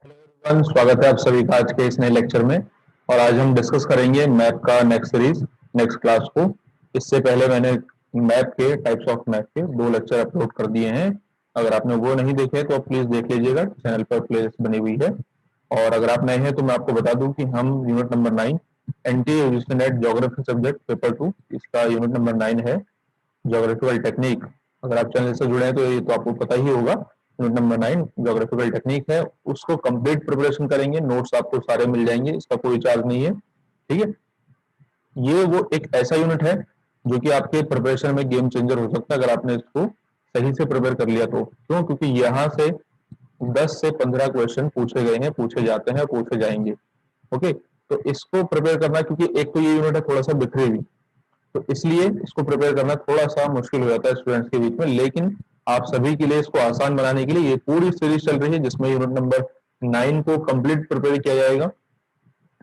Everyone, स्वागत है आप सभी का आज के इस नए लेक्चर में। और आज हम डिस्कस करेंगे मैप का नेक्स्ट सीरीज, नेक्स्ट क्लास को। इससे पहले मैंने मैप के टाइप्स ऑफ मैप के 2 लेक्चर अपलोड कर दिए हैं। अगर आपने वो नहीं देखे तो आप प्लीज देख लीजिएगा, चैनल पर प्लेलिस्ट बनी हुई है। और अगर आप नए हैं तो मैं आपको बता दूं कि हम unit number 9 anti education at geography subject paper 2, इसका यूनिट नंबर 9 है, ज्योग्राफिकल टेक्निक। अगर आप चैनल से जुड़े हैं तो ये तो आपको पता ही होगा। यूनिट नंबर 9 ज्योग्राफिकल टेक्निक है, उसको कंप्लीट प्रिपरेशन करेंगे। नोट्स आपको सारे मिल जाएंगे, इसका कोई चार्ज नहीं है। ठीक है, ये वो एक ऐसा यूनिट है जो कि आपके प्रिपरेशन में गेम चेंजर हो सकता है अगर आपने इसको सही से प्रिपेयर कर लिया तो। क्यों? क्योंकि यहाँ से 10 से 15 क्वेश्चन पूछे गए हैं, पूछे जाते हैं, पूछे जाएंगे। ओके, तो इसको प्रिपेयर करना, क्योंकि एक तो ये यूनिट है थोड़ा सा बिखरी हुई, तो इसलिए इसको प्रिपेयर करना थोड़ा सा मुश्किल हो जाता है स्टूडेंट्स के बीच में। लेकिन आप सभी के लिए इसको आसान बनाने के लिए ये पूरी सीरीज चल रही है, जिसमें यूनिट नंबर 9 को कंप्लीट प्रिपेयर किया जाएगा।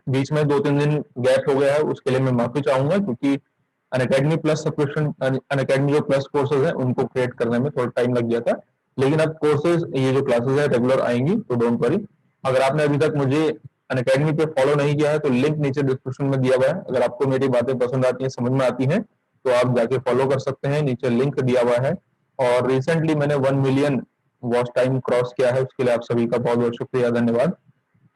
बीच में 2-3 दिन गैप हो गया है, उसके लिए मैं माफी चाहूंगा, क्योंकि अनअकैडमी प्लस सब्सक्रिप्शन, अनअकैडमी जो प्लस कोर्सेज हैं उनको क्रिएट करने में थोड़ा टाइम लग गया था। लेकिन अब कोर्सेज, ये जो क्लासेज है रेगुलर आएंगी, तो डोंट वरी। अगर आपने अभी तक मुझे अनअकैडमी पे फॉलो नहीं किया है तो लिंक नीचे डिस्क्रिप्शन में दिया हुआ है। अगर आपको मेरी बातें पसंद आती हैं, समझ में आती हैं, तो आप जाके फॉलो कर सकते हैं, नीचे लिंक दिया हुआ है। और रिसेंटली मैंने 1 मिलियन वॉच टाइम क्रॉस किया है, उसके लिए आप सभी का बहुत बहुत शुक्रिया, धन्यवाद।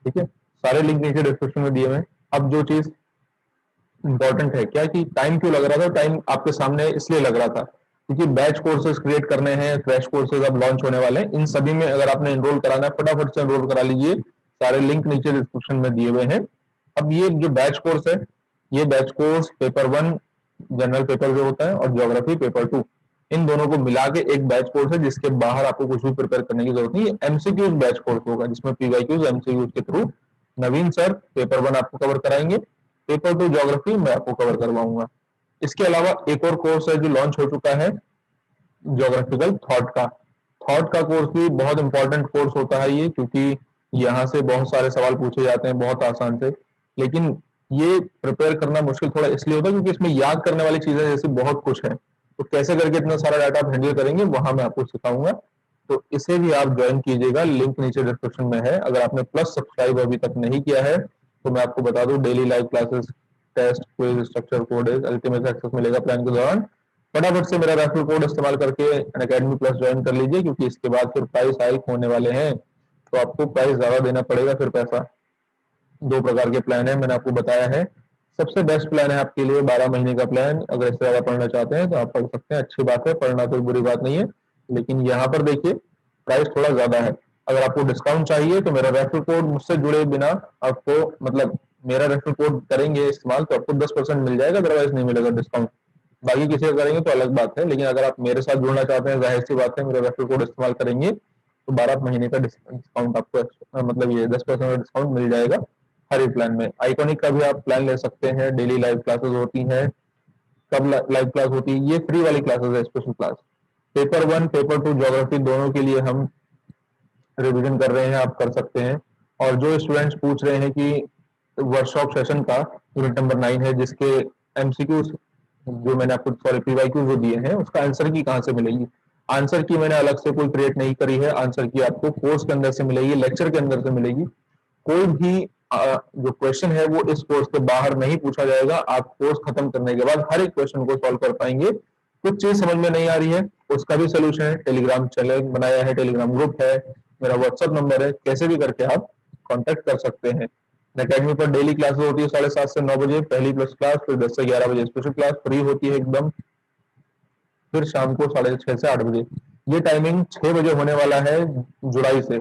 ठीक है, सारे लिंक नीचे डिस्क्रिप्शन में दिए हुए हैं। अब जो चीज इंपॉर्टेंट है क्या, कि टाइम क्यों लग रहा था? टाइम आपके सामने इसलिए लग रहा था क्योंकि बैच कोर्सेज क्रिएट करने हैं, क्रैश कोर्सेज अब लॉन्च होने वाले हैं। इन सभी में अगर आपने एनरोल कराना है, फटाफट से एनरोल करा लीजिए, सारे लिंक नीचे डिस्क्रिप्शन में दिए हुए हैं। अब ये जो बैच कोर्स है, ये batch course paper 1 general paper जो होता है और ज्योग्राफी पेपर 2, इन दोनों को मिला के एक बैच कोर्स है, जिसके बाहर आपको कुछ भी प्रिपेयर करने की जरूरत नहीं है। एमसीक्यूज बैच कोर्स होगा, जिसमें पीवाईक्यूज एमसीक्यूज के थ्रू नवीन सर पेपर 1 आपको कवर कराएंगे, पेपर 2 ज्योग्राफी मैं आपको कवर करवाऊंगा। इसके अलावा एक और कोर्स है जो लॉन्च हो चुका है, ज्योग्राफिकल थॉट का कोर्स भी बहुत इंपॉर्टेंट कोर्स होता है ये, क्योंकि यहाँ से बहुत सारे सवाल पूछे जाते हैं बहुत आसान से। लेकिन ये प्रिपेयर करना मुश्किल थोड़ा इसलिए होता है क्योंकि इसमें याद करने वाली चीजें जैसे बहुत कुछ है, तो कैसे करके इतना सारा डाटा आप हैंडल करेंगे वहां मैं आपको सिखाऊंगा। तो इसे भी आप ज्वाइन कीजिएगा, लिंक नीचे डिस्क्रिप्शन में है। अगर आपने प्लस सब्सक्राइब अभी तक नहीं किया है तो मैं आपको बता दूं, daily live classes, test, quiz, structure code, ultimate access मिलेगा प्लान के दौरान। फटाफट से मेरा रेफरल कोड इस्तेमाल करके अनअकैडमी प्लस ज्वाइन कर लीजिए, क्योंकि इसके बाद फिर प्राइस हाइक होने वाले हैं, तो आपको प्राइस ज्यादा देना पड़ेगा फिर पैसा। 2 प्रकार के प्लान है, मैंने आपको बताया है। सबसे बेस्ट प्लान है आपके लिए 12 महीने का प्लान। अगर इससे ज्यादा पढ़ना चाहते हैं तो आप पढ़ सकते हैं, अच्छी बात है, पढ़ना कोई बुरी बात नहीं है। लेकिन यहाँ पर देखिए प्राइस थोड़ा ज्यादा है। अगर आपको डिस्काउंट चाहिए तो मेरा रेफरल कोड मुझसे जुड़े बिना आपको, मतलब मेरा रेफरल कोड करेंगे इस्तेमाल तो आपको 10% मिल जाएगा, अदरवाइज नहीं मिलेगा डिस्काउंट। बाकी किसी का करेंगे तो अलग बात है, लेकिन अगर आप मेरे साथ जुड़ना चाहते हैं, जाहिर सी बात है, मेरा रेफरल कोड इस्तेमाल करेंगे तो 12 महीने का डिस्काउंट आपको, मतलब ये 10% का डिस्काउंट मिल जाएगा हर एक प्लान में। आइकॉनिक का भी आप प्लान ले सकते हैं, डेली लाइव क्लासेस होती हैं। कब लाइव क्लास होती है? ये फ्री वाली क्लासेस है, special class. Paper 1 paper 2 geography दोनों के लिए हम रिवीजन कर रहे हैं, आप कर सकते हैं। और जो स्टूडेंट्स पूछ रहे हैं कि वर्कशॉप सेशन का यूनिट नंबर 9 है, जिसके एमसीक्यू जो मैंने आपको, सॉरी, पीवाईक्यू जो दिए हैं, उसका आंसर की कहाँ से मिलेगी? आंसर की मैंने अलग से कोई क्रिएट नहीं करी है, आंसर की आपको कोर्स के अंदर से मिलेगी, लेक्चर के अंदर से मिलेगी। कोई भी जो क्वेश्चन है वो इस कोर्स के बाहर नहीं पूछा जाएगा। आप कोर्स खत्म करने के बाद हर एक क्वेश्चन को सॉल्व कर पाएंगे। कुछ चीज समझ में नहीं आ रही है, उसका भी सोल्यूशन है, टेलीग्राम चैनल बनाया है, टेलीग्राम ग्रुप है, मेरा व्हाट्सएप नंबर है, कैसे भी करके आप कांटेक्ट कर सकते हैं। अकेडमी पर डेली क्लासेस होती है 7:30 से 9 बजे, पहली प्लस क्लास, फिर 10 से 11 बजे स्पेशल क्लास फ्री होती है एकदम, फिर शाम को 6:30 से 8 बजे। ये टाइमिंग 6 बजे होने वाला है जुलाई से,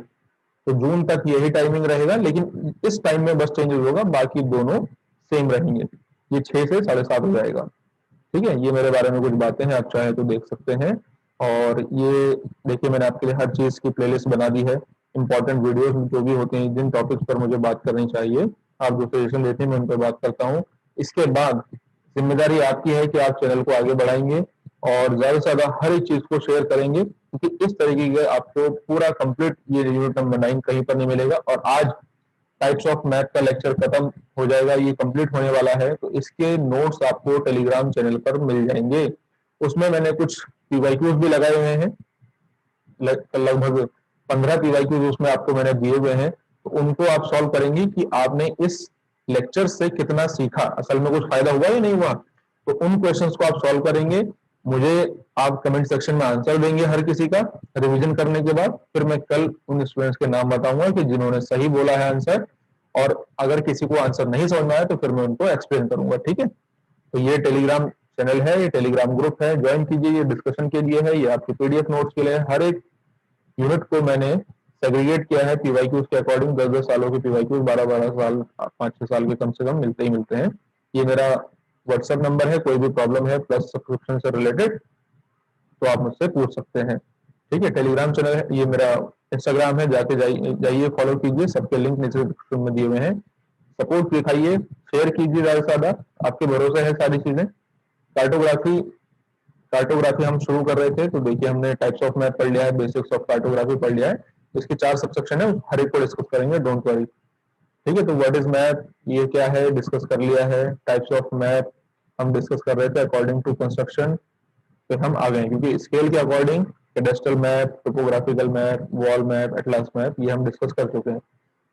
तो जून तक यही टाइमिंग रहेगा, लेकिन इस टाइम में बस चेंजेस होगा, बाकी दोनों सेम रहेंगे। ये 6 से 7:30 हो जाएगा। ठीक है, ये मेरे बारे में कुछ बातें हैं, आप चाहे तो देख सकते हैं। और ये देखिए, मैंने आपके लिए हर चीज की प्लेलिस्ट बना दी है, इंपॉर्टेंट वीडियोस जो भी होते हैं, जिन टॉपिक्स पर मुझे बात करनी चाहिए, आप जो सजेशन देते हैं मैं उन पर बात करता हूँ। इसके बाद जिम्मेदारी आपकी है कि आप चैनल को आगे बढ़ाएंगे और ज्यादा से ज्यादा हर एक चीज को शेयर करेंगे, क्योंकि इस तरीके के आपको पूरा कंप्लीट ये यूनिट नंबर 9 कहीं पर नहीं मिलेगा। और आज टाइप्स ऑफ मैथ का लेक्चर खत्म हो जाएगा, ये कंप्लीट होने वाला है, तो इसके नोट्स आपको टेलीग्राम चैनल पर मिल जाएंगे। उसमें मैंने कुछ पीवाईक्यूज भी लगाए हुए हैं, लगभग 15 पीवाईक्यूज उसमें आपको मैंने दिए हुए हैं। तो उनको आप सॉल्व करेंगे कि आपने इस लेक्चर से कितना सीखा, असल में कुछ फायदा हुआ या नहीं हुआ। तो उन क्वेश्चंस को आप सॉल्व करेंगे, मुझे आप कमेंट सेक्शन में आंसर देंगे हर किसी का रिवीजन करने के बाद। फिर मैं कल उन स्टूडेंट्स के नाम बताऊंगा कि जिन्होंने सही बोला है आंसर, और अगर किसी को आंसर नहीं समझ में आया तो फिर मैं उनको एक्सप्लेन करूंगा, ठीक है। तो ये टेलीग्राम चैनल है, ये टेलीग्राम ग्रुप है, ज्वाइन कीजिए। ये डिस्कशन के लिए है, ये आपके पीडीएफ नोट्स के लिए है। हर एक यूनिट को मैंने सेग्रीगेट किया है पीवाईक्यूज के अकॉर्डिंग। 10-10 सालों के पीवाईक्यूज, 12-12 साल, 5-6 साल के कम से कम मिलते ही मिलते हैं। ये मेरा व्हाट्सएप नंबर है, कोई भी प्रॉब्लम है प्लस सब्सक्रिप्शन से रिलेटेड तो आप मुझसे पूछ सकते हैं, ठीक है। टेलीग्राम चैनल है, ये मेरा इंस्टाग्राम है, जाके जाइए फॉलो कीजिए, सबके लिंक नीचे डिस्क्रिप्शन में दिए हुए हैं। सपोर्ट दिखाइए, शेयर कीजिए ज्यादा से ज्यादा, आपके भरोसे है सारी चीजें। कार्टोग्राफी कार्टोग्राफी हम शुरू कर रहे थे, तो देखिए हमने टाइप्स ऑफ मैप पढ़ लिया है, बेसिक्स ऑफ कार्टोग्राफी पढ़ लिया है। इसके 4 सबसेक्शन है, हर एक को डिस्कस करेंगे, डोंट वरी, ठीक है। तो व्हाट इज मैप, ये क्या है, डिस्कस कर लिया है। टाइप्स ऑफ मैप हम डिस्कस कर रहे थे अकॉर्डिंग टू कंस्ट्रक्शन, फिर हम आ गए क्योंकि स्केल के according cadastral map, topographical map, wall map, atlas map, ये हम डिस्कस कर चुके हैं।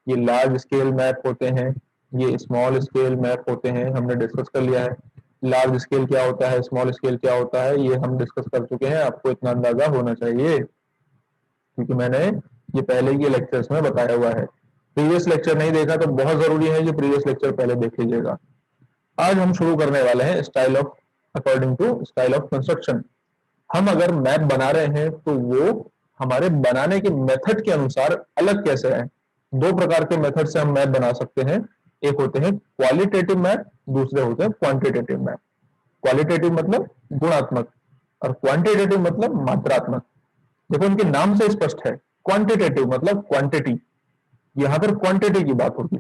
ये लार्ज स्केल मैप होते हैं, ये स्मॉल स्केल मैप होते हैं, हमने डिस्कस कर लिया है। लार्ज स्केल क्या होता है, स्मॉल स्केल क्या होता है, ये हम डिस्कस कर चुके हैं। आपको इतना अंदाजा होना चाहिए क्योंकि मैंने ये पहले के लेक्चर्स में बताया हुआ है। प्रीवियस लेक्चर नहीं देखा तो बहुत जरूरी है, ये प्रीवियस लेक्चर पहले देख लीजिएगा। आज हम शुरू करने वाले हैं style of, according to style of construction. हम अगर मैप बना रहे हैं तो वो हमारे बनाने के मेथड के अनुसार अलग कैसे है। 2 प्रकार के मेथड से हम मैप बना सकते हैं, एक होते हैं क्वालिटेटिव मैप, दूसरे होते हैं क्वांटिटेटिव मैप। क्वालिटेटिव मतलब गुणात्मक और क्वांटिटेटिव मतलब मात्रात्मक। देखो इनके नाम से स्पष्ट है, क्वांटिटेटिव मतलब क्वांटिटी, यहां पर क्वांटिटी की बात होगी।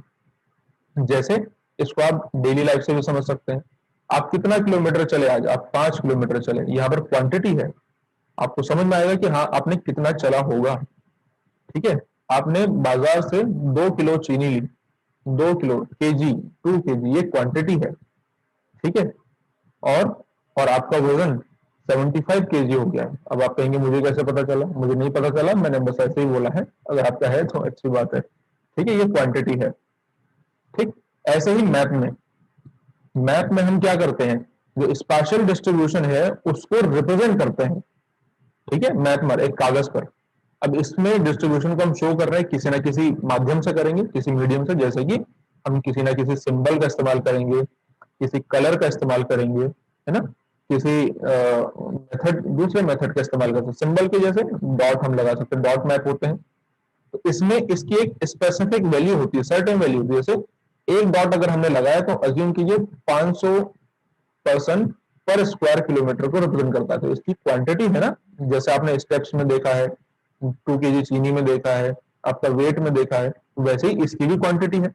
जैसे इसको आप डेली लाइफ से भी समझ सकते हैं, आप कितना किलोमीटर चले, आज आप 5 किलोमीटर चले, यहाँ पर क्वांटिटी है। आपको समझ में आएगा कि हाँ आपने कितना चला होगा, ठीक है। आपने बाजार से 2 किलो चीनी ली, 2 किलो, केजी, 2 केजी, ये क्वांटिटी है, ठीक है। और और आपका वजन 75 केजी हो गया। अब आप कहेंगे मुझे कैसे पता चला, मुझे नहीं पता चला, मैंने बस ऐसे ही बोला है, अगर आपका है तो अच्छी बात है, ठीक है। ये क्वांटिटी है, ठीक। ऐसे ही मैप में हम क्या करते हैं, जो स्पाशियल डिस्ट्रीब्यूशन है उसको रिप्रेजेंट करते हैं, ठीक है, मैप पर, एक कागज पर। अब इसमें डिस्ट्रीब्यूशन को हम शो कर रहे हैं किसी ना किसी माध्यम से करेंगे, किसी मीडियम से, जैसे कि हम किसी ना किसी सिंबल का इस्तेमाल करेंगे, किसी कलर का इस्तेमाल करेंगे, है ना, किसी मेथड, दूसरे मेथड का इस्तेमाल करते हैं। सिंबल के जैसे डॉट हम लगा सकते हैं, डॉट मैप होते हैं। तो इसमें इसकी एक स्पेसिफिक वैल्यू होती है, सर्टेन वैल्यू होती है। जैसे एक डॉट अगर हमने लगाया तो अज्यूम कीजिए 500 पर्सन पर स्क्वायर किलोमीटर को रिप्रेजेंट करता है, तो इसकी क्वांटिटी है ना। जैसे आपने स्टेप्स में देखा है, 2 केजी चीनी में देखा है, आपका वेट में देखा है, वैसे ही इसकी भी क्वांटिटी है।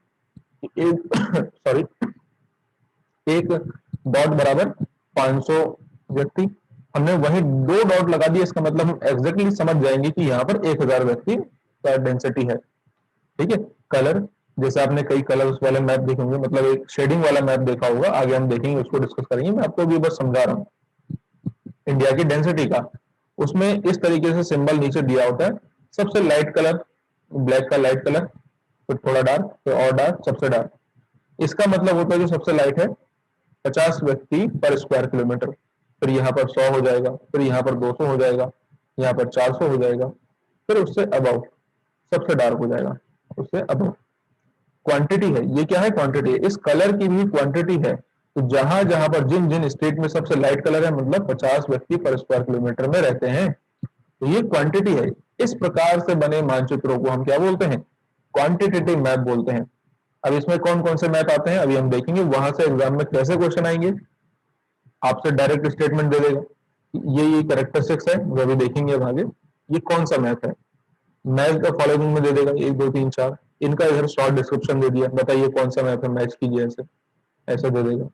एक सॉरी एक डॉट बराबर 500 व्यक्ति, हमने वही 2 डॉट लगा दिया, इसका मतलब हम एग्जैक्टली समझ जाएंगे कि यहाँ पर 1000 व्यक्ति का डेंसिटी है, ठीक है। कलर, जैसे आपने कई कलर्स वाले मैप देखे होंगे, मतलब एक शेडिंग वाला मैप देखा होगा, आगे हम देखेंगे, उसको डिस्कस करेंगे। मैं आपको अभी बस समझा रहा हूँ इंडिया की डेंसिटी का। उसमें इस तरीके से सिंबल नीचे दिया होता है, सबसे लाइट कलर, ब्लैक का लाइट कलर, फिर थोड़ा डार्क, फिर और डार्क, सबसे डार्क। इसका मतलब होता है जो सबसे लाइट है 50 व्यक्ति पर स्क्वायर किलोमीटर, फिर यहाँ पर 100 हो जाएगा, फिर यहाँ पर 200 हो जाएगा, यहाँ पर 400 हो जाएगा, फिर उससे अबव सबसे डार्क हो जाएगा, उससे अबव। क्वांटिटी है, ये क्या है, क्वांटिटी है। इस कलर की भी क्वांटिटी है। तो जहां जहां पर जिन जिन स्टेट में सबसे लाइट कलर है, मतलब 50 व्यक्ति पर स्क्वायर किलोमीटर में रहते हैं, तो ये क्वांटिटी है। इस प्रकार से बने मानचित्रों को हम क्या बोलते हैं, क्वांटिटेटिव मैप बोलते हैं। अब इसमें कौन कौन से मैप आते हैं अभी हम देखेंगे, वहां से एग्जाम में कैसे क्वेश्चन आएंगे। आपसे डायरेक्ट स्टेटमेंट दे देगा, ये कैरेक्टरिस्टिक्स है, वो भी देखेंगे अब आगे। ये कौन सा मैप है, मैच द फॉलोइंग में दे देगा, 1 2 3 4, इनका इधर शॉर्ट डिस्क्रिप्शन दे दिया, बताइए कौन सा मैप है, मैच कीजिए, ऐसे ऐसा दे देगा।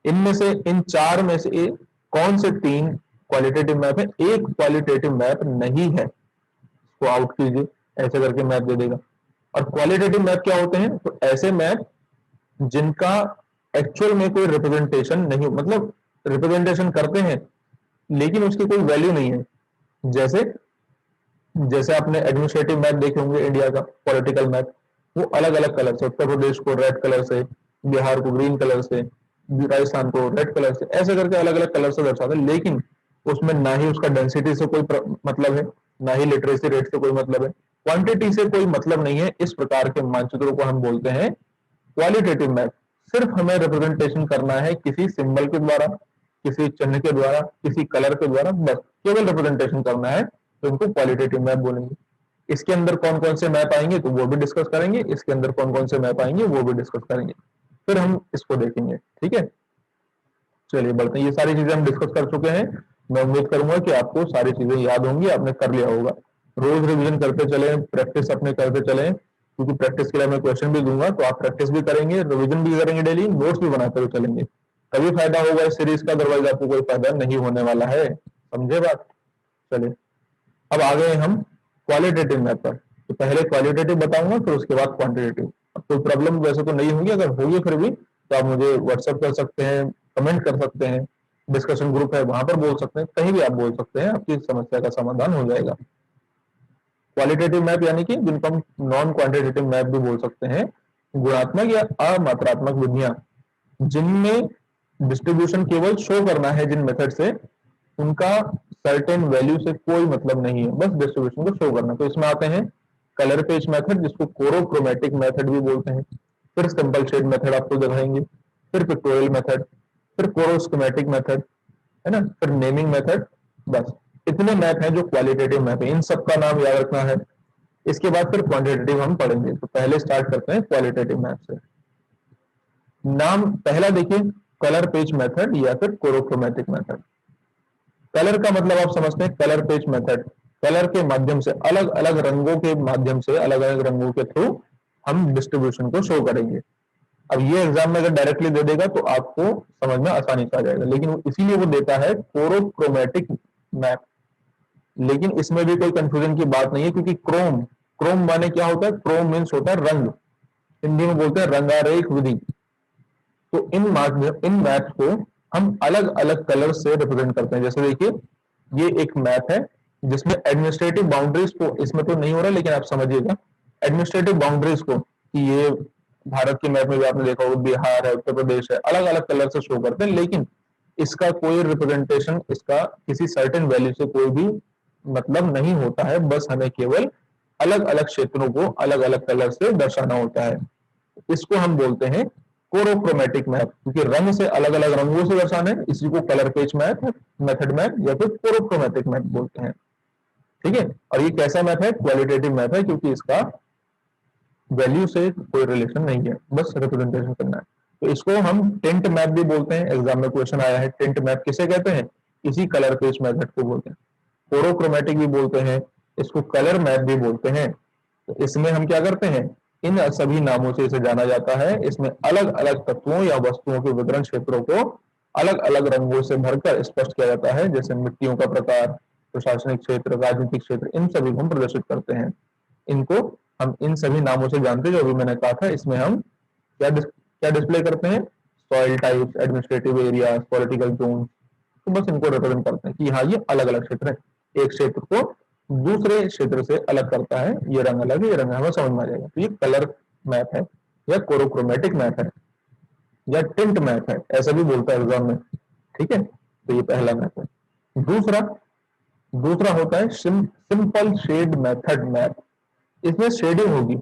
इनमें से, इन 4 में से कौन से 3 क्वालिटेटिव मैप है, एक क्वालिटेटिव मैप नहीं है, इसको आउट कीजिए, ऐसे करके मैप दे देगा। और क्वालिटेटिव मैप क्या होते हैं, तो ऐसे मैप जिनका एक्चुअल में कोई रिप्रेजेंटेशन नहीं, मतलब रिप्रेजेंटेशन करते हैं लेकिन उसकी कोई वैल्यू नहीं है। जैसे जैसे आपने एडमिनिस्ट्रेटिव मैप देखे होंगे इंडिया का, पॉलिटिकल मैप, वो अलग अलग कलर से, उत्तर प्रदेश को रेड कलर से, बिहार को ग्रीन कलर से, राजस्थान को रेड कलर से, ऐसे करके अलग अलग कलर से दर्शाते हैं। लेकिन उसमें ना ही उसका डेंसिटी से कोई मतलब है, ना ही लिटरेसी रेट से कोई मतलब है, क्वांटिटी से कोई मतलब नहीं है। इस प्रकार के मानचित्रों को हम बोलते हैं क्वालिटेटिव मैप। सिर्फ हमें रिप्रेजेंटेशन करना है किसी सिंबल के द्वारा, किसी चिन्ह के द्वारा, किसी कलर के द्वारा, बस केवल रिप्रेजेंटेशन करना है, तो इनको क्वालिटेटिव मैप बोलेंगे। इसके अंदर कौन कौन से मैप आएंगे तो वो भी डिस्कस करेंगे, इसके अंदर कौन कौन से मैप आएंगे वो भी डिस्कस करेंगे, फिर हम इसको देखेंगे। ठीक है, चलिए बढ़ते हैं। ये सारी चीजें हम डिस्कस कर चुके हैं। मैं उम्मीद करूंगा कि आपको सारी चीजें याद होंगी, आपने कर लिया होगा। रोज रिवीजन करते चले, प्रैक्टिस अपने करते चले, क्योंकि प्रैक्टिस के लिए मैं क्वेश्चन भी दूंगा, तो आप प्रैक्टिस भी करेंगे, रिवीजन भी करेंगे, डेली नोट्स भी बनाते हुए चलेंगे, तभी फायदा होगा इस सीरीज का, अदरवाइज आपको कोई फायदा नहीं होने वाला है। समझे बात? चलिए अब आ गए हम क्वालिटेटिव मैप पर। तो पहले क्वालिटेटिव बताऊंगा, फिर उसके बाद क्वांटिटेटिव। अब कोई प्रॉब्लम वैसे तो नहीं होगी, अगर होगी फिर भी तो आप मुझे व्हाट्सएप कर सकते हैं, कमेंट कर सकते हैं, डिस्कशन ग्रुप है वहां पर बोल सकते हैं, कहीं भी आप बोल सकते हैं, आपकी समस्या का समाधान हो जाएगा। क्वालिटेटिव मैप यानी कि जिनको हम नॉन क्वांटिटेटिव मैप भी बोल सकते हैं, गुणात्मक या अमात्रात्मक विधियां जिनमें डिस्ट्रीब्यूशन केवल शो करना है, जिन मेथड से उनका सर्टेन वैल्यू से कोई मतलब नहीं है, बस डिस्ट्रीब्यूशन को शो करना। तो इसमें आते हैं कलर पेज मेथड, जिसको कोरोक्रोमेटिक मेथड भी बोलते हैं, फिर सिंपल शेड मेथड आपको दिखाएंगे, फिर पिक्टोरियल मेथड, फिर कोरोस्कीमेटिक मेथड, है ना, फिर नेमिंग मेथड। बस इतने मैप हैं जो क्वालिटेटिव मैप है, इन सबका नाम याद रखना है। इसके बाद फिर क्वांटिटेटिव हम पढ़ेंगे। तो पहले स्टार्ट करते हैं क्वालिटेटिव मैप से। नाम पहला देखिए, कलर पेज मेथड या फिर कोरोक्रोमेटिक मेथड। कलर का मतलब आप समझते हैं, कलर पेज मेथड, कलर के माध्यम से, अलग अलग रंगों के माध्यम से, अलग अलग रंगों के थ्रू हम डिस्ट्रीब्यूशन को शो करेंगे। अब ये एग्जाम में अगर डायरेक्टली दे देगा तो आपको समझ में आसानी से आ जाएगा, लेकिन इसीलिए वो देता है कोरोक्रोमेटिक मैप। लेकिन इसमें भी कोई कंफ्यूजन की बात नहीं है, क्योंकि क्रोम, क्रोम माने क्या होता है? क्रोम मीन्स होता है रंग, हिंदी में बोलते हैं रंगारेख विधि। तो इन मैप्स को हम अलग अलग कलर से रिप्रेजेंट करते हैं। जैसे देखिए, ये एक मैप है जिसमें एडमिनिस्ट्रेटिव बाउंड्रीज को, इसमें तो नहीं हो रहा लेकिन आप समझिएगा, एडमिनिस्ट्रेटिव बाउंड्रीज को, कि ये भारत के मैप में भी आपने देखा होगा, बिहार है, उत्तर प्रदेश है, अलग अलग कलर से शो करते हैं, लेकिन इसका कोई रिप्रेजेंटेशन, इसका किसी सर्टेन वैल्यू से कोई भी मतलब नहीं होता है, बस हमें केवल अलग अलग क्षेत्रों को अलग अलग कलर से दर्शाना होता है। इसको हम बोलते हैं कोरोक्रोमेटिक मैप, क्योंकि रंग से, अलग अलग रंगों से दर्शाना है, इसी को colour page map, method map या फिर कोरोक्रोमेटिक मैप बोलते हैं। ठीक है, और ये कैसा मैप है? क्वालिटेटिव मैप है, क्योंकि इसका वैल्यू से कोई रिलेशन नहीं है, बस रिप्रेजेंटेशन करना है। तो इसको हम टिंट मैप भी बोलते हैं, एग्जाम में क्वेश्चन आया है, टिंट मैप किसे कहते हैं? इसी कलर पेज मेथड को बोलते हैं। कोरोक्रोमेटिक भी बोलते हैं, इसको कलर मैप भी बोलते हैं। तो इसमें हम क्या करते हैं? इन सभी नामों से इसे जाना जाता है। इसमें अलग अलग तत्वों या वस्तुओं के वितरण क्षेत्रों को अलग अलग रंगों से भरकर स्पष्ट किया जाता है, जैसे मिट्टियों का प्रकार, प्रशासनिक क्षेत्र, राजनीतिक क्षेत्र, इन सभी को हम प्रदर्शित करते हैं। इनको हम इन सभी नामों से जानते हैं, जो अभी मैंने कहा था। इसमें हम क्या डिस्प्ले करते हैं? Soil types, administrative area, political zone. तो बस इनको रिप्रेजेंट करते हैं कि हाँ, ये अलग अलग क्षेत्र है, एक क्षेत्र को दूसरे क्षेत्र से अलग करता है, ये रंग अलग है, ये रंग हमें समझ में आ जाएगा। तो ये कलर मैप है, या कोरोक्रोमेटिक मैप है, या टिंट मैप है, ऐसा भी बोलता है एग्जाम में। ठीक है, तो ये पहला मैप है। दूसरा दूसरा होता है सिंपल शेड मेथड मैप। इसमें शेडिंग होगी।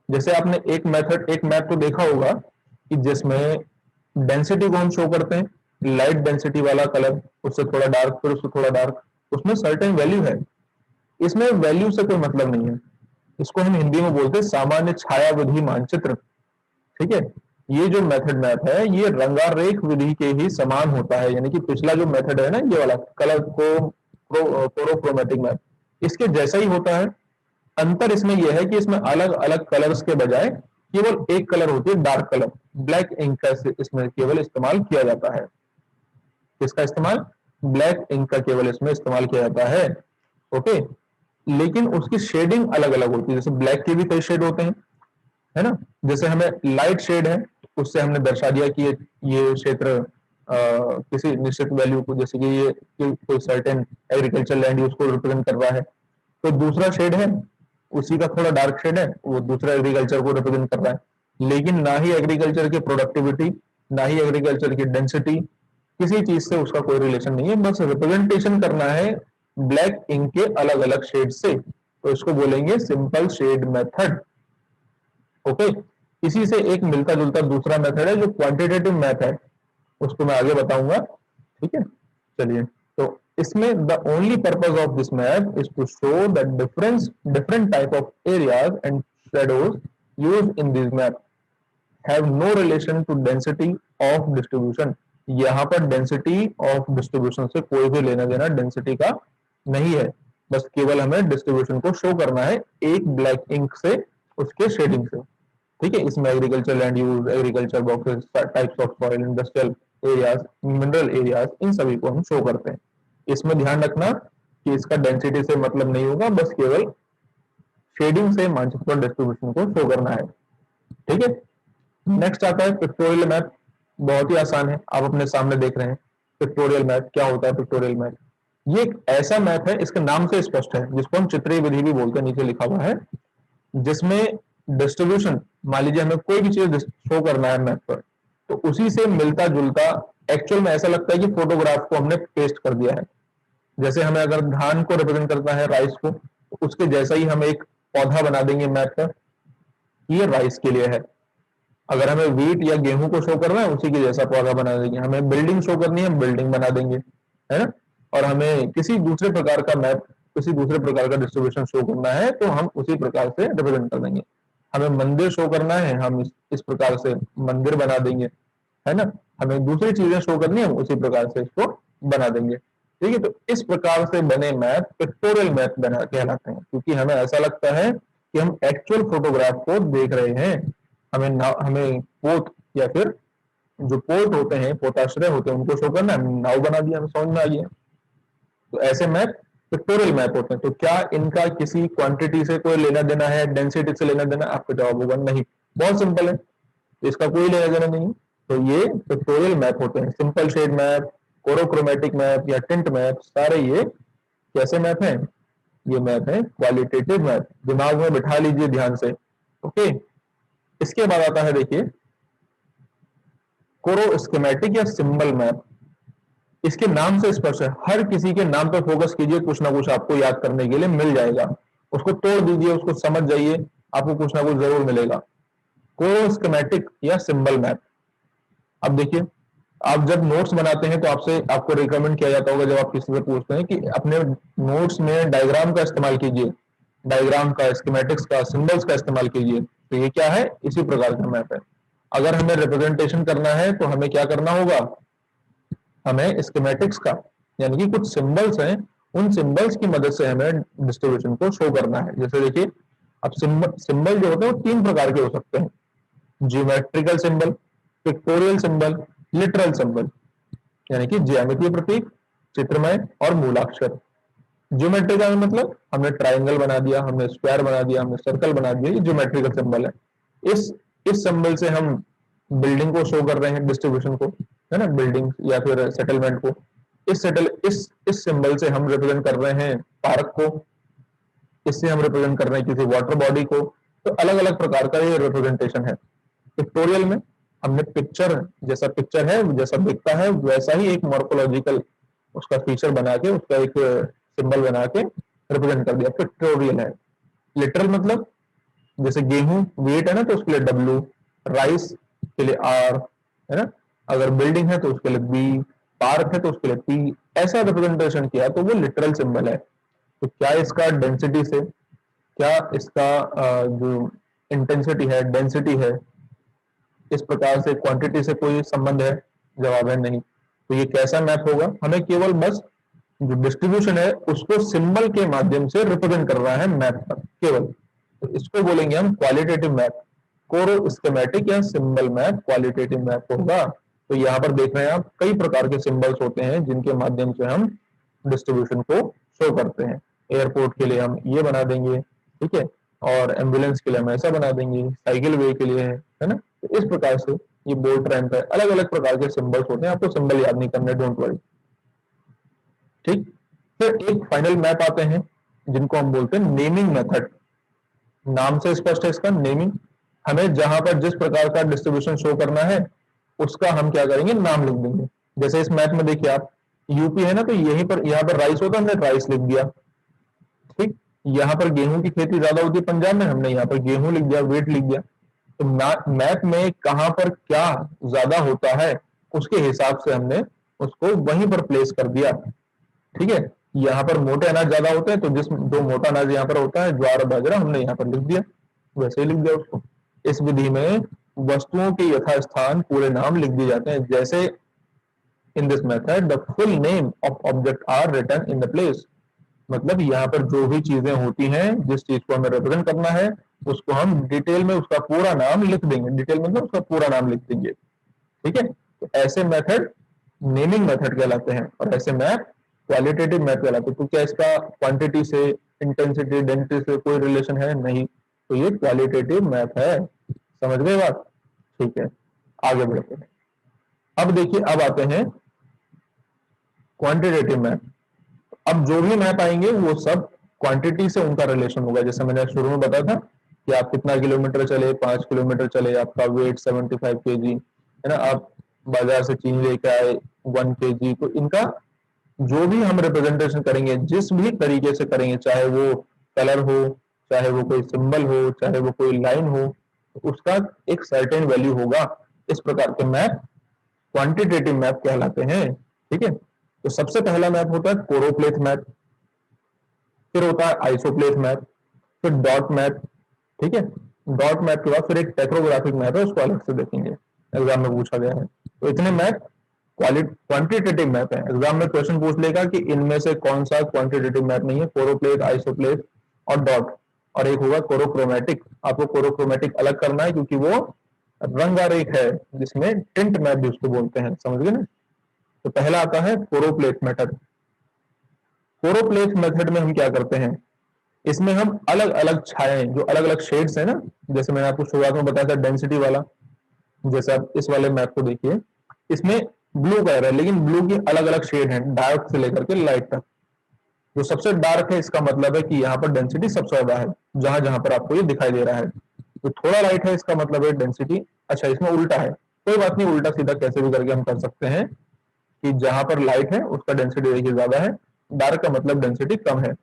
जैसे आपने एक मैप तो देखा होगा कि जिसमें डेंसिटी को हम शो करते हैं, लाइट डेंसिटी वाला कलर, उससे थोड़ा डार्क, फिर उससे थोड़ा डार्क, उसमें सर्टेन वैल्यू है। इसमें वैल्यू से कोई मतलब नहीं है। इसको हम हिंदी में बोलते हैं सामान्य छाया विधि मानचित्र। ठीक है, ये जो मेथड मैप है, ये रंगारेख विधि के ही समान होता है, यानी कि पिछला जो मेथड है ना, ये वाला कलर को कोरोक्रोमेटिक मैप, इसके जैसा ही होता है। अंतर इसमें यह है कि इसमें अलग अलग कलर्स के बजाय केवल एक कलर होती है, डार्क कलर, ब्लैक इंक का इसमें केवल इस्तेमाल किया जाता है। किसका इस्तेमाल? ब्लैक इंक का केवल इसमें इस्तेमाल किया जाता है। ओके, लेकिन उसकी शेडिंग अलग अलग होती है। जैसे ब्लैक के भी कई शेड होते हैं, है ना। जैसे हमें लाइट शेड है, उससे हमने दर्शा दिया कि ये क्षेत्र किसी निश्चित वैल्यू को, जैसे कि कोई सर्टेन एग्रीकल्चर लैंड यूज को रिप्रेजेंट कर रहा है। तो दूसरा शेड है, उसी का थोड़ा डार्क शेड है, वो दूसरा एग्रीकल्चर को रिप्रेजेंट कर रहा है। लेकिन ना ही एग्रीकल्चर की प्रोडक्टिविटी, ना ही एग्रीकल्चर की डेंसिटी, किसी चीज से उसका कोई रिलेशन नहीं है, बस रिप्रेजेंटेशन करना है ब्लैक इंक के अलग अलग शेड से, तो इसको बोलेंगे सिंपल शेड मेथड। ओके, इसी से एक मिलता जुलता दूसरा मेथड है जो क्वांटिटेटिव मैथ है, उसको मैं आगे बताऊंगा। ठीक है, चलिए। तो इसमें the only purpose of this math is to show the different type of areas and shadows used in this math have no relation to density of distribution. यहाँ पर डेंसिटी ऑफ डिस्ट्रीब्यूशन से कोई भी लेना देना डेंसिटी का नहीं है, बस केवल हमें डिस्ट्रीब्यूशन को शो करना है एक ब्लैक इंक से, उसके शेडिंग से। ठीक है, इसमें agriculture land use, agriculture boxes, types of soil, industrial areas, mineral areas, इन सभी को हम शो करते हैं। इसमें ध्यान रखना कि इसका डेंसिटी से मतलब नहीं होगा, बस केवल शेडिंग से मानचित्र डिस्ट्रीब्यूशन को शो करना है। ठीक है, नेक्स्ट आता है पिक्टोरियल मैप। बहुत ही आसान है, आप अपने सामने देख रहे हैं पिक्टोरियल मैप। क्या होता है पिक्टोरियल मैप? ये एक ऐसा मैप है, इसके नाम से स्पष्ट है, जिसको हम चित्रीय विधि भी बोलते हैं, नीचे लिखा हुआ है, जिसमें डिस्ट्रीब्यूशन, मान लीजिए हमें कोई भी चीज शो करना है मैप पर, तो उसी से मिलता जुलता, एक्चुअल में ऐसा लगता है कि फोटोग्राफ को हमने पेस्ट कर दिया है। जैसे हमें अगर धान को रिप्रेजेंट करना है, राइस को, तो उसके जैसा ही हम एक पौधा बना देंगे मैप पर, ये राइस के लिए है। अगर हमें व्हीट या गेहूं को शो करना है, उसी के जैसा पौधा बना देंगे। हमें बिल्डिंग शो करनी है, बिल्डिंग बना देंगे, है ना। और हमें किसी दूसरे प्रकार का मैप, किसी दूसरे प्रकार का डिस्ट्रीब्यूशन शो करना है, तो हम उसी प्रकार से रिप्रेजेंट कर देंगे। हमें मंदिर शो करना है, हम इस प्रकार से मंदिर बना देंगे, है ना। हमें दूसरी चीजें शो करनी है, हम उसी प्रकार से इसको बना देंगे। ठीक है, तो इस प्रकार से बने मैप पिक्टोरियल मैप बना कहलाते हैं, क्योंकि हमें ऐसा लगता है कि हम एक्चुअल फोटोग्राफ को देख रहे हैं। हमें पोत या फिर जो पोर्ट होते हैं, पोताश्रय होते हैं, उनको शो करना है, नाव बना दिया, हमें समझ में आ गया। तो ऐसे मैप पिक्टोरियल मैप होते हैं। तो क्या इनका किसी क्वांटिटी से कोई लेना देना है, डेंसिटी से लेना देना? आपका जवाब होगा नहीं, बहुत सिंपल है, इसका कोई लेना देना नहीं। तो ये पिक्टोरियल मैप होते हैं, सिंपल शेड मैप, कोरोक्रोमेटिक मैप या टिंट मैप, सारे ये कैसे मैप हैं? ये मैप है क्वालिटेटिव मैप। दिमाग में बिठा लीजिए ध्यान से। ओके, इसके बाद आता है, देखिए, कोरो स्कीमेटिक या सिंबल मैप। इसके नाम से स्पष्ट है, हर किसी के नाम पर फोकस कीजिए, कुछ ना कुछ आपको याद करने के लिए मिल जाएगा। उसको तोड़ दीजिए, उसको समझ जाइए, आपको कुछ ना कुछ जरूर मिलेगा। कोरो स्कीमेटिक या सिंबल मैप। अब देखिए, आप जब नोट्स बनाते हैं तो आपको रिकमेंड किया जाता होगा, जब आप किसी से पूछते हैं, कि अपने नोट्स में डायग्राम का इस्तेमाल कीजिए, डायग्राम का, स्कीमेटिक्स का, सिंबल्स का इस्तेमाल कीजिए। तो ये क्या है? इसी प्रकार का मैप है। अगर हमें रिप्रेजेंटेशन करना है तो हमें क्या करना होगा? हमें स्कीमेटिक्स का, यानी कि कुछ सिंबल्स हैं, उन सिंबल्स की मदद से हमें डिस्ट्रीब्यूशन को शो करना है। जैसे देखिए, अब सिंबल जो होते हैं वो 3 प्रकार के हो सकते हैं: geometrical symbol, pictorial symbol, literal symbol, यानी कि ज्यामितीय प्रतीक, चित्रमय और मूलाक्षर। ज्योमेट्रिकल मतलब हमने ट्राइंगल बना दिया, हमने स्क्वायर बना दिया, हमने सर्कल बना दिया, ये ज्योमेट्रिकल सिंबल है। इस इस सिंबल से हम बिल्डिंग को शो कर रहे हैं, डिस्ट्रीब्यूशन को, है ना, बिल्डिंग या फिर सेटलमेंट को। इस सिंबल से हम रिप्रेजेंट कर रहे हैं पार्क को, इससे हम रिप्रेजेंट कर रहे हैं किसी वाटर बॉडी को। तो अलग अलग प्रकार का ये रिप्रेजेंटेशन है। पिक्टोरियल में हमने पिक्चर, जैसा पिक्चर है, जैसा दिखता है, वैसा ही एक मॉर्फोलॉजिकल उसका फीचर बना के, उसका एक सिंबल बना के रिप्रेजेंट कर दिया, पिक्टोरियल है। लिटरल मतलब, जैसे गेहूं वेट है ना, तो उसके लिए डब्ल्यू, राइस के लिए आर, है ना, अगर बिल्डिंग है तो उसके लिए बी, पार्क है तो उसके लिए पी। ऐसा रिप्रेजेंटेशन किया तो वो लिटरल सिंबल है। तो क्या इसका डेंसिटी से, क्या इसका जो इंटेंसिटी है, डेंसिटी है, इस प्रकार से क्वांटिटी से कोई संबंध है? जवाब है नहीं। तो ये कैसा मैप होगा? हमें केवल बस जो डिस्ट्रीब्यूशन है उसको सिंबल के माध्यम से रिप्रेजेंट कर रहा है मैप पर केवल। तो इसको बोलेंगे हम क्वालिटेटिव मैप। कोरो स्कीमेटिक या सिंबल मैप क्वालिटेटिव मैप होगा। तो यहाँ पर देख रहे हैं आप, कई प्रकार के सिंबल्स होते हैं जिनके माध्यम से हम डिस्ट्रीब्यूशन को शो करते हैं। एयरपोर्ट के लिए हम ये बना देंगे, ठीक है, और एम्बुलेंस के लिए हम ऐसा बना देंगे, साइकिल वे के लिए है ना। तो इस प्रकार से ये बोल्ट रैंप है, अलग अलग प्रकार के सिंबल्स होते हैं। आपको सिंबल याद नहीं करने, डोंट वरी। ठीक, फिर एक फाइनल मैप आते हैं जिनको हम बोलते हैं नेमिंग मेथड। नाम से स्पष्ट है इसका नेमिंग, हमें जहां पर जिस प्रकार का डिस्ट्रीब्यूशन शो करना है उसका हम क्या करेंगे, नाम लिख देंगे। जैसे इस मैप में देखिए आप, यूपी है ना, तो यहीं पर यहाँ पर राइस होता है, हमने राइस लिख दिया। ठीक, यहाँ पर गेहूं की खेती ज्यादा होती है पंजाब में, हमने यहाँ पर गेहूं लिख दिया, वेट लिख दिया। तो मैप में कहां पर क्या ज्यादा होता है उसके हिसाब से हमने उसको वहीं पर प्लेस कर दिया। ठीक है, यहाँ पर मोटे अनाज ज्यादा होते हैं, तो जिस जो मोटा अनाज यहाँ पर होता है, ज्वार और बाजरा, हमने यहाँ पर लिख दिया, वैसे ही लिख दिया उसको। इस विधि में वस्तुओं के यथास्थान पूरे नाम लिख दिए जाते हैं। जैसे in this method the full name of object are written in the place, मतलब यहाँ पर जो भी चीजें होती हैं, जिस चीज को हमें रिप्रेजेंट करना है, उसको हम डिटेल में उसका पूरा नाम लिख देंगे। डिटेल मतलब उसका पूरा नाम लिख देंगे। ठीक है, तो ऐसे मेथड नेमिंग मेथड कहलाते हैं, और ऐसे मैप क्वालिटेटिव मैप कहलाते हैं। तो क्या इसका क्वांटिटी से, इंटेंसिटी, डेंसिटी से कोई रिलेशन है? नहीं, तो ये क्वालिटेटिव मैप है। समझ गए बात? ठीक है, आगे बढ़ते हैं। अब देखिए, अब आते हैं क्वांटिटेटिव मैप। अब जो भी मैप आएंगे वो सब क्वांटिटी से उनका रिलेशन होगा। जैसे मैंने शुरू में बताया था कि आप कितना किलोमीटर चले, 5 किलोमीटर चले, आपका वेट 75 kg है ना, आप बाजार से चीनी लेके आए 1 kg, तो इनका जो भी हम रिप्रेजेंटेशन करेंगे, जिस भी तरीके से करेंगे, चाहे वो कलर हो, चाहे वो कोई सिंबल हो, चाहे वो कोई लाइन हो, तो उसका एक सर्टेन वैल्यू होगा। इस प्रकार के मैप क्वांटिटेटिव मैप कहलाते हैं। ठीक है, तो सबसे पहला मैप होता है कोरोप्लेथ मैप, फिर होता है आइसोप्लेथ मैप, फिर डॉट मैप। ठीक है, डॉट मैप के बाद फिर एक टेक्रोग्राफिक मैप है, उसको अलग से देखेंगे, एग्जाम में पूछा गया है। तो इतने मैप क्वांटिटेटिव मैप है। एग्जाम में क्वेश्चन पूछ लेगा कि इनमें से कौन सा क्वांटिटेटिव मैप नहीं है, कोरोप्लेथ, आइसोप्लेथ और डॉट, और एक होगा कोरोक्रोमेटिक। आपको कोरोक्रोमेटिक अलग करना है, क्योंकि वो रंगारेख है, जिसमें टिंट मैप भी उसको बोलते हैं। समझ गए ना? तो पहला आता है कोरोप्लेथ मेथड। कोरोप्लेथ मेथड में हम क्या करते हैं, इसमें हम अलग अलग छाए, जो अलग अलग शेड्स है ना, जैसे मैंने आपको शुरुआत में बताया था डेंसिटी वाला, जैसे आप इस वाले मैप को देखिए, इसमें ब्लू कलर है, लेकिन ब्लू की अलग अलग शेड है, डार्क से लेकर के लाइट तक। जो सबसे डार्क है, इसका मतलब है कि यहाँ पर डेंसिटी सबसे ज्यादा है, जहां जहां पर आपको ये दिखाई दे रहा है। जो थोड़ा लाइट है, इसका मतलब है डेंसिटी, अच्छा इसमें उल्टा है, कोई बात नहीं, उल्टा सीधा कैसे भी करके हम कर सकते हैं कि जहां पर लाइट है उसका डेंसिटी देखिए ज्यादा है, डार्क का मतलब डेंसिटी कम है।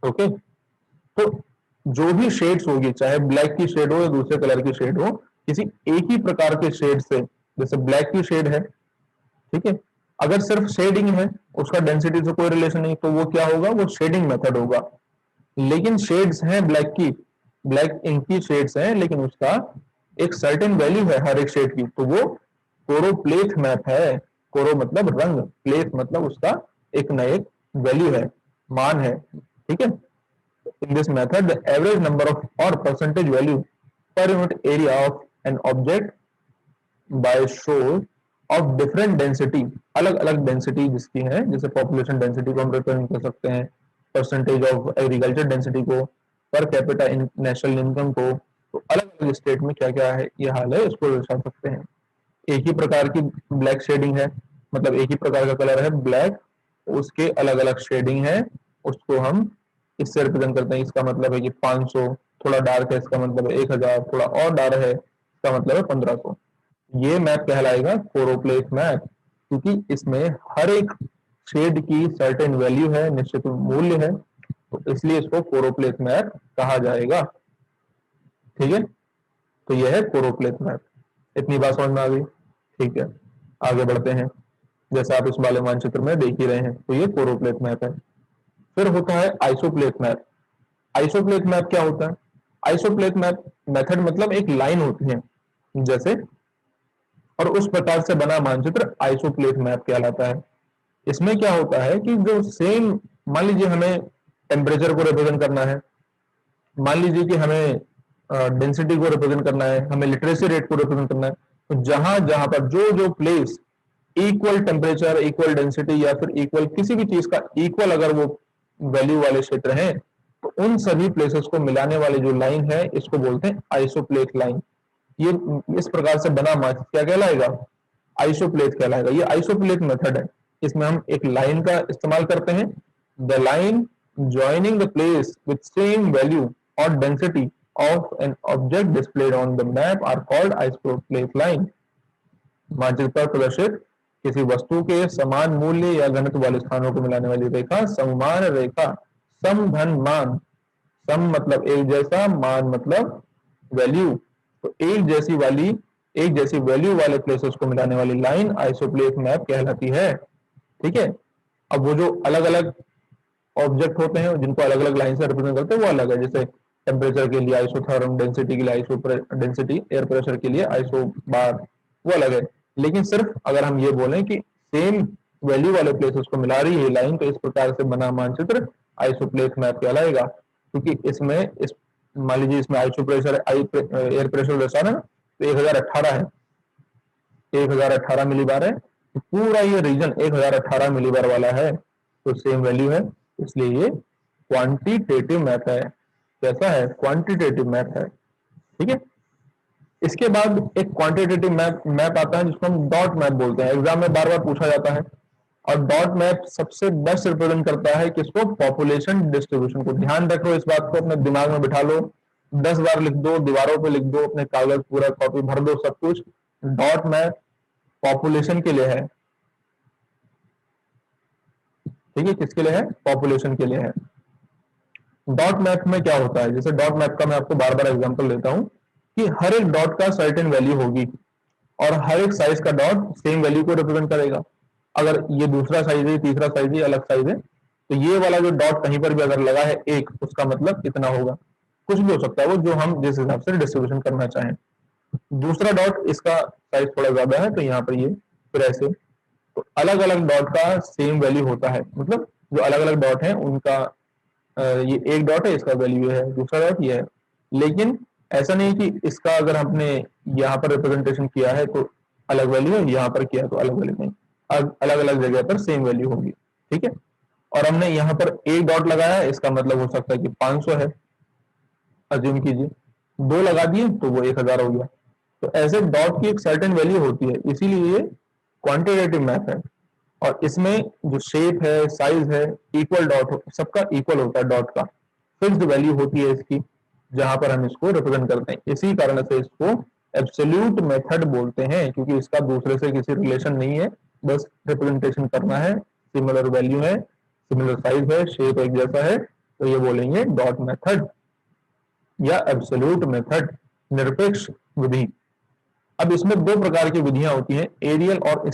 ओके, तो जो भी शेड्स होगी, चाहे ब्लैक की शेड हो या दूसरे कलर की शेड हो, किसी एक ही प्रकार के शेड से, जैसे ब्लैक की शेड है, ठीक है, अगर सिर्फ शेडिंग है, उसका डेंसिटी से कोई रिलेशन नहीं, तो वो क्या होगा, वो शेडिंग मेथड होगा। लेकिन शेड्स हैं ब्लैक की, ब्लैक इंक की शेड्स हैं, लेकिन उसका एक सर्टेन वैल्यू है हर एक शेड की, तो वो कोरोप्लेथ मैप है। कोरो मतलब रंग, प्लेथ मतलब उसका एक न एक वैल्यू है, मान है। ठीक है, in this method the average number of or percentage value per unit area of an object by shows of different density, अलग अलग डेंसिटी जिसकी है, जैसे पॉपुलेशन डेंसिटी को हम रिप्रेजेंट कर सकते हैं, परसेंटेज ऑफ एग्रीकल्चर डेंसिटी को, पर कैपिटा नेशनल इनकम को, तो अलग अलग स्टेट में क्या क्या है ये हाल है, इसको दर्शा सकते हैं। एक ही प्रकार की ब्लैक शेडिंग है, मतलब एक ही प्रकार का कलर है ब्लैक, उसके अलग अलग शेडिंग है, उसको हम इससे रिप्रेजेंट करते हैं। इसका मतलब है कि 500, थोड़ा डार्क है इसका मतलब है 1000, थोड़ा और डार्क है इसका मतलब है 1500। ये मैप कहलाएगा कोरोप्लेथ मैप, क्योंकि इसमें हर एक शेड की सर्टेन वैल्यू है, निश्चित मूल्य है, तो इसलिए इसको कोरोप्लेथ मैप कहा जाएगा। ठीक है, तो यह है कोरोप्लेथ मैप। इतनी बात समझ में आ गई? ठीक है, आगे बढ़ते हैं। जैसे आप इस वाले मानचित्र में देख ही रहे हैं, तो ये कोरोप्लेथ मैप है। फिर होता है आइसोप्लेथ मैप। आइसोप्लेथ मैप क्या होता है? आइसोप्लेथ मैप मेथड मतलब एक लाइन होती है जैसे, और उस प्रकार से बना मानचित्र आइसोप्लेथ मैप कहलाता है। इसमें क्या होता है कि जो सेम, मान लीजिए हमें टेम्परेचर को रिप्रेजेंट करना है, मान लीजिए कि हमें डेंसिटी को रिप्रेजेंट करना है, हमें लिटरेसी रेट को रिप्रेजेंट करना है, तो जहां जहां पर जो जो place equal temperature, equal density या फिर इक्वल किसी भी चीज का इक्वल अगर वो वैल्यू वाले क्षेत्र हैं, तो उन सभी प्लेसेस को मिलाने वाली जो लाइन है, इसको बोलते हैं आइसोप्लेथ लाइन। ये इस प्रकार से बना माचित्र क्या कहलाएगा? आइसोप्लेथ कहलाएगा। ये आइसोप्लेथ मेथड है, इसमें हम एक लाइन का इस्तेमाल करते हैं, the line joining the place with same value और density of an object displayed on the map are called isopleth line. मानचित्र पर प्रदर्शित किसी वस्तु के समान मूल्य या घनत्व वाले स्थानों को मिलाने वाली रेखा सममान रेखा, समधन मान, सम मतलब एक जैसा, मान मतलब वैल्यू, तो एक जैसी वैल्यू वाले प्लेसेस को मिलाने वाली लाइन आइसोप्लेट मैप कहलाती है। ठीक है। अब वो जो अलग अलग ऑब्जेक्ट होते हैं जिनको अलग अलग लाइन से रिप्रेजेंट करते हैं वो अलग है, जैसे टेम्परेचर के लिए आइसोथर्म, डेंसिटी के लिए आइसो डेंसिटी, एयर प्रेशर के लिए आइसो बार, वो अलग है। लेकिन सिर्फ अगर हम ये बोलें कि सेम वैल्यू वाले प्लेसेस को मिला रही है लाइन, तो इस प्रकार से बना मानचित्र आइसोप्लेट मैप कहलाएगा। क्योंकि इसमें इस मान लीजिए इसमें आइसो प्रेशर एयर प्रेशर जैसा ना, तो 1018 है, 1018 मिलीबार है, तो पूरा ये रीजन 1018 मिलीबार वाला है, तो सेम वैल्यू है, इसलिए ये क्वांटिटेटिव मैप है। कैसा है? क्वांटिटेटिव मैप है। ठीक है। इसके बाद एक क्वांटिटेटिव मैप आता है जिसको हम डॉट मैप बोलते हैं, एग्जाम में बार बार पूछा जाता है। और डॉट मैप सबसे बेस्ट रिप्रेजेंट करता है किसको? पॉपुलेशन डिस्ट्रीब्यूशन को। ध्यान रखो, इस बात को अपने दिमाग में बिठा लो, 10 बार लिख दो, दीवारों पे लिख दो, अपने कागज पूरा कॉपी भर दो, सब कुछ। डॉट मैप पॉपुलेशन के लिए है। ठीक है, किसके लिए है? पॉपुलेशन के लिए है। डॉट मैप में क्या होता है, जैसे डॉट मैप का मैं आपको बार बार एग्जांपल देता हूं कि हर एक डॉट का सर्टेन वैल्यू होगी और हर एक साइज का डॉट सेम वैल्यू को रिप्रेजेंट करेगा। अगर ये दूसरा साइज है, तीसरा साइज है, अलग साइज है, तो ये वाला जो डॉट कहीं पर भी अगर लगा है एक, उसका मतलब इतना होगा। कुछ भी हो सकता है वो, जो हम जिस हिसाब से डिस्ट्रीब्यूशन करना चाहें। दूसरा डॉट, इसका साइज थोड़ा ज्यादा है तो यहाँ पर ये फिर ऐसे, तो अलग अलग डॉट का सेम वैल्यू होता है। मतलब जो अलग अलग डॉट है उनका ये एक डॉट है, इसका वैल्यू है, दूसरा डॉट ये है। लेकिन ऐसा नहीं कि इसका अगर हमने यहाँ पर रिप्रेजेंटेशन किया है तो अलग वैल्यू है, यहाँ पर किया तो अलग वैल्यू नहीं, अलग अलग जगह पर सेम वैल्यू होगी। ठीक है। और हमने यहाँ पर एक डॉट लगाया है, इसका मतलब हो सकता है कि 500 है, अज्यूम कीजिए, दो लगा दिए तो वो 1000 हो गया। तो ऐसे डॉट की एक सर्टेन वैल्यू होती है, इसीलिए ये क्वांटिटेटिव मैप है। और इसमें जो शेप है, साइज है, इक्वल डॉट, सबका इक्वल होता है, डॉट का फिक्स्ड वैल्यू होती है इसकी, जहां पर हम इसको रिप्रेजेंट करते हैं। इसी कारण से इसको एब्सोल्यूट मेथड बोलते हैं, क्योंकि इसका दूसरे से किसी रिलेशन नहीं है, बस रिप्रेजेंटेशन करना है, सिमिलर वैल्यू है, सिमिलर साइज है, शेप एक जैसा है, तो ये बोलेंगे डॉट मेथड या एब्सोल्यूट मेथड, निरपेक्ष विधि। अब इसमें दो प्रकार की विधियां होती हैं, एरियल और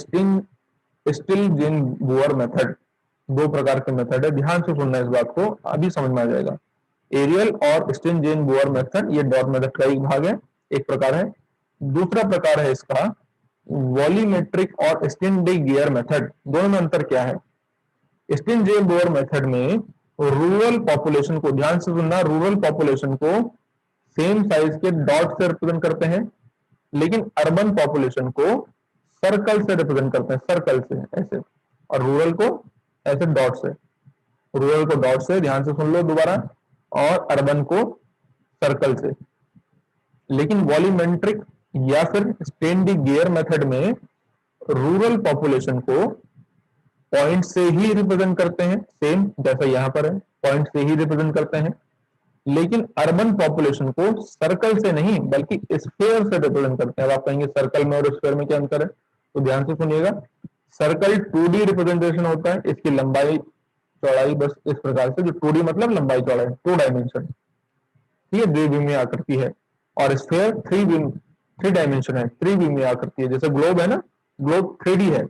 स्टिल्जिन-बूअर मेथड। दो प्रकार के मेथड है, ध्यान से सुनना इस बात को, अभी समझ में आ जाएगा। एरियल और स्टिल्जिन-बूअर मेथड, ये डॉट मेथड का एक भाग है, एक प्रकार है। दूसरा प्रकार है इसका वॉल्यूमेट्रिक और स्टिल्जिन-गियर मेथड। दोनों में अंतर क्या है? स्टिल्जिन-बूअर मेथड में रूरल पॉपुलेशन को, ध्यान से सुनना, रूरल पॉपुलेशन को सेम साइज के डॉट से रिप्रेजेंट करते हैं, लेकिन अर्बन पॉपुलेशन को सर्कल से रिप्रेजेंट करते हैं, सर्कल से ऐसे, और रूरल को ऐसे डॉट से। रूरल को डॉट से, ध्यान से सुन लो दोबारा, और अर्बन को सर्कल से। लेकिन वॉल्यूमेट्रिक या फिर स्टेन-डी-गियर मेथड में रूरल पॉपुलेशन को पॉइंट से ही रिप्रेजेंट करते हैं, सेम जैसा यहां पर है, पॉइंट से ही रिप्रेजेंट करते हैं। लेकिन अर्बन पॉपुलेशन को सर्कल से नहीं बल्कि स्फीयर से रिप्रेजेंट करते हैं। अब आप कहेंगे सर्कल में और स्फीयर में क्या अंतर है, तो ध्यान से सुनिएगा। सर्कल 2D रिप्रेजेंटेशन होता है, इसकी लंबाई चौड़ाई बस इस प्रकार से, जो 2D मतलब लंबाई चौड़ाई, 2 डायमेंशन, ये द्विविमीय आकृति है। और स्फीयर 3 डायमेंशन है, त्रिविमीय आकृति है। जैसे ग्लोब है ना, ग्लोब 3D है,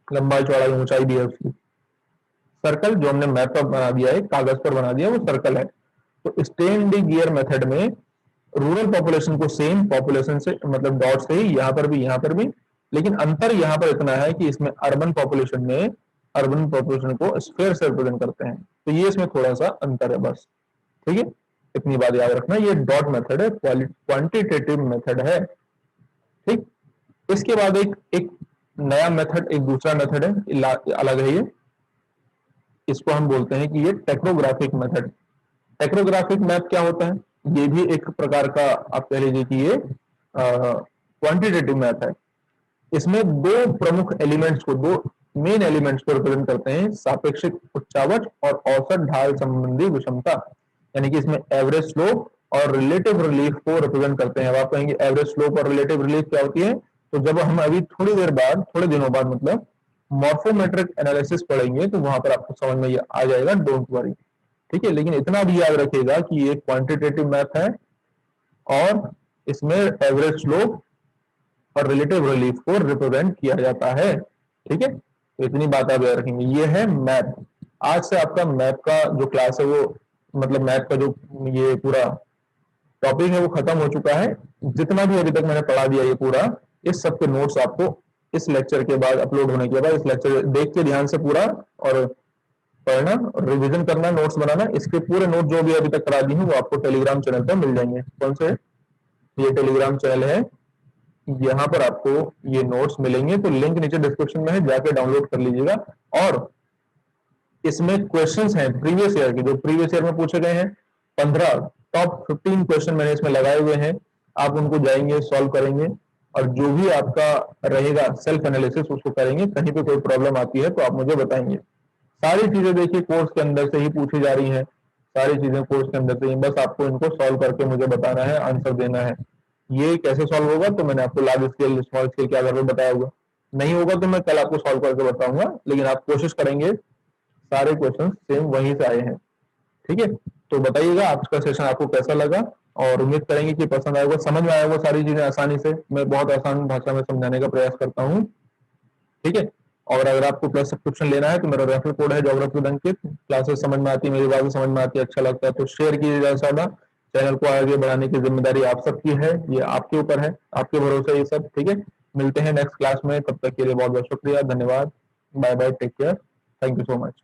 लंबाई चौड़ाई ऊंचाई भी है उसकी। सर्कल जो हमने मैप पर बना दिया है, कागज पर बना दिया, वो सर्कल है। तो स्टेन-डी-गियर मेथड में रूरल पॉपुलेशन को सेम पॉपुलेशन से, मतलब डॉट से ही, यहाँ पर भी, लेकिन अंतर यहाँ पर इतना है कि इसमें अर्बन पॉपुलेशन में अर्बन पॉपुलेशन को स्फीयर से रिप्रेजेंट करते हैं, तो ये इसमें थोड़ा सा अंतर है बस। ठीक है, इतनी बात याद रखना, ये डॉट मेथड है, क्वांटिटेटिव मेथड है। ठीक, इसके बाद एक नया मेथड, एक दूसरा मेथड है, अलग है ये, इसको हम बोलते हैं कि ये टेक्नोग्राफिक मेथड। टेक्नोग्राफिक मैप क्या होता है? ये भी एक प्रकार का, आप कह लीजिए कि ये क्वांटिटेटिव मैप है। इसमें दो प्रमुख एलिमेंट्स को, दो मेन एलिमेंट्स को रिप्रेजेंट करते हैं, सापेक्षिक उच्चावच और औसत ढाल संबंधी विषमता। यानी कि इसमें एवरेज स्लोप और रिलेटिव रिलीफ को रिप्रेजेंट करते हैं। अब आप कहेंगे एवरेज स्लोप और रिलेटिव रिलीफ क्या होती है, तो जब हम अभी थोड़ी देर बाद, थोड़े दिनों बाद मतलब मॉर्फोमेट्रिक एनालिसिस पढ़ेंगे तो वहां पर आपको समझ में आ जाएगा, डोंट वरी। ठीक है, लेकिन इतना भी याद रखिएगा कि ये क्वांटिटेटिव मैथ है और इसमें एवरेज स्लोप और रिलेटिव रिलीफ को रिप्रेजेंट किया जाता है। ठीक है, तो इतनी बात आप याद रखेंगे। ये है मैथ। आज से आपका मैथ का जो क्लास है वो, मतलब मैथ का जो ये पूरा टॉपिक है वो खत्म हो चुका है। जितना भी अभी तक मैंने पढ़ा दिया ये पूरा, इस सब के नोट्स आपको इस लेक्चर के बाद, अपलोड होने के बाद, इस लेक्चर देख के ध्यान से पूरा और पढ़ना और रिवीजन करना, नोट्स बनाना। इसके पूरे नोट जो भी अभी तक करा दी हूँ वो आपको टेलीग्राम चैनल पर मिल जाएंगे। कौन से? ये टेलीग्राम चैनल है, यहाँ पर आपको ये नोट्स मिलेंगे, तो लिंक नीचे डिस्क्रिप्शन में है, जाके डाउनलोड कर लीजिएगा। और इसमें क्वेश्चंस हैं प्रीवियस ईयर के, जो प्रीवियस ईयर में पूछे गए हैं। 15 टॉप 15 क्वेश्चन मैंने इसमें लगाए हुए हैं। आप उनको जाएंगे, सॉल्व करेंगे, और जो भी आपका रहेगा सेल्फ एनालिसिस उसको करेंगे। कहीं पे कोई प्रॉब्लम आती है तो आप मुझे बताएंगे। सारी चीजें देखिए कोर्स के अंदर से ही पूछी जा रही हैं, सारी चीजें कोर्स के अंदर से ही, बस आपको इनको सॉल्व करके मुझे बताना है, आंसर देना है। ये कैसे सॉल्व होगा तो मैंने आपको लार्ज स्केल, स्मॉल स्केल के आधार पर बताया होगा। नहीं होगा तो मैं कल आपको सॉल्व करके बताऊंगा, लेकिन आप कोशिश करेंगे, सारे क्वेश्चन सेम वहीं से आए हैं। ठीक है, तो बताइएगा आज का सेशन आपको कैसा लगा, और उम्मीद करेंगे कि पसंद आएगा, समझ में आएगा सारी चीजें आसानी से। मैं बहुत आसान भाषा में समझाने का प्रयास करता हूँ। ठीक है, और अगर आपको प्लस सब्सक्रिप्शन लेना है तो मेरा रेफरल कोड है ज्योग्राफी विद अंकित। क्लासेस समझ में आती है, मेरी बातें समझ में आती है, अच्छा लगता है तो शेयर कीजिए ज्यादा से ज्यादा। चैनल को आगे बढ़ाने की जिम्मेदारी आप सबकी है, ये आपके ऊपर है, आपके भरोसे ये सब। ठीक है, मिलते हैं नेक्स्ट क्लास में, तब तक के लिए बहुत बहुत शुक्रिया, धन्यवाद, bye bye, take care, thank you so much.